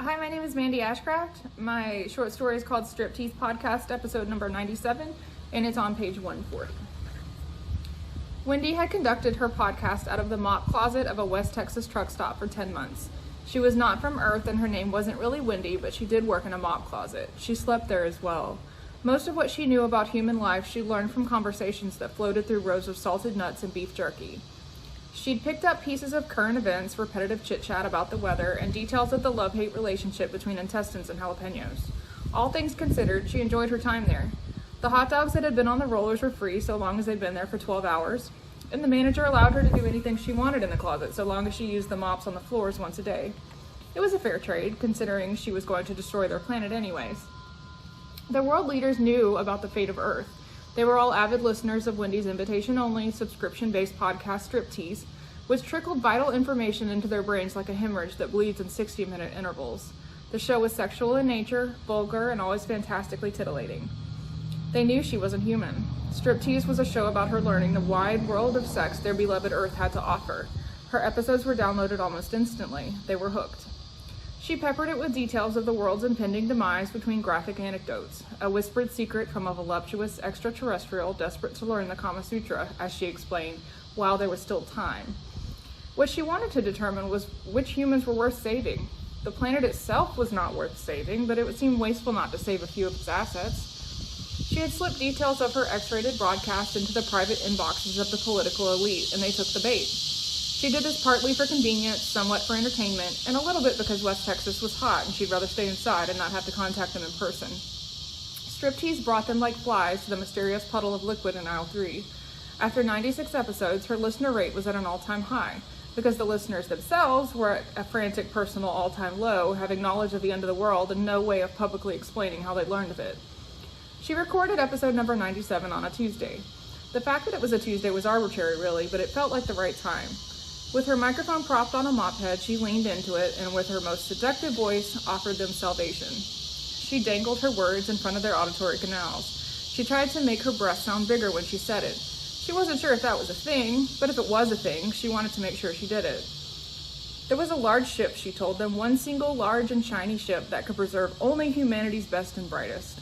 Hi, my name is Mandy Ashcraft. My short story is called Striptease Podcast, episode number 97, and it's on page 140. Wendy had conducted her podcast out of the mop closet of a West Texas truck stop for 10 months. She was not from Earth, and her name wasn't really Wendy, but she did work in a mop closet. She slept there as well. Most of what she knew about human life she learned from conversations that floated through rows of salted nuts and beef jerky. She'd picked up pieces of current events, repetitive chit-chat about the weather, and details of the love-hate relationship between intestines and jalapenos. All things considered, she enjoyed her time there. The hot dogs that had been on the rollers were free so long as they'd been there for 12 hours, and the manager allowed her to do anything she wanted in the closet so long as she used the mops on the floors once a day. It was a fair trade, considering she was going to destroy their planet anyways. The world leaders knew about the fate of Earth. They were all avid listeners of Wendy's invitation-only, subscription-based podcast Striptease, which trickled vital information into their brains like a hemorrhage that bleeds in 60-minute intervals. The show was sexual in nature, vulgar, and always fantastically titillating. They knew she wasn't human. Striptease was a show about her learning the wide world of sex their beloved Earth had to offer. Her episodes were downloaded almost instantly. They were hooked. She peppered it with details of the world's impending demise between graphic anecdotes, a whispered secret from a voluptuous extraterrestrial desperate to learn the Kama Sutra, as she explained, while there was still time. What she wanted to determine was which humans were worth saving. The planet itself was not worth saving, but it would seem wasteful not to save a few of its assets. She had slipped details of her X-rated broadcast into the private inboxes of the political elite, and they took the bait. She did this partly for convenience, somewhat for entertainment, and a little bit because West Texas was hot and she'd rather stay inside and not have to contact them in person. Striptease brought them like flies to the mysterious puddle of liquid in aisle 3. After 96 episodes, her listener rate was at an all-time high, because the listeners themselves were at a frantic personal all-time low, having knowledge of the end of the world and no way of publicly explaining how they learned of it. She recorded episode number 97 on a Tuesday. The fact that it was a Tuesday was arbitrary, really, but it felt like the right time. With her microphone propped on a mop head, she leaned into it and with her most seductive voice offered them salvation. She dangled her words in front of their auditory canals. She tried to make her breath sound bigger when she said it. She wasn't sure if that was a thing, but if it was a thing, she wanted to make sure she did it. There was a large ship, she told them, one single large and shiny ship that could preserve only humanity's best and brightest.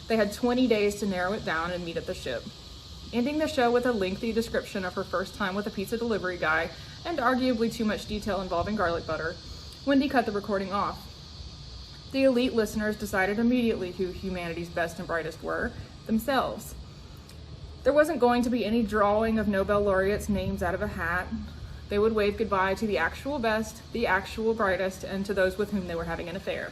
They had 20 days to narrow it down and meet at the ship. Ending the show with a lengthy description of her first time with a pizza delivery guy, and arguably too much detail involving garlic butter, Wendy cut the recording off. The elite listeners decided immediately who humanity's best and brightest were, themselves. There wasn't going to be any drawing of Nobel laureates' names out of a hat. They would wave goodbye to the actual best, the actual brightest, and to those with whom they were having an affair.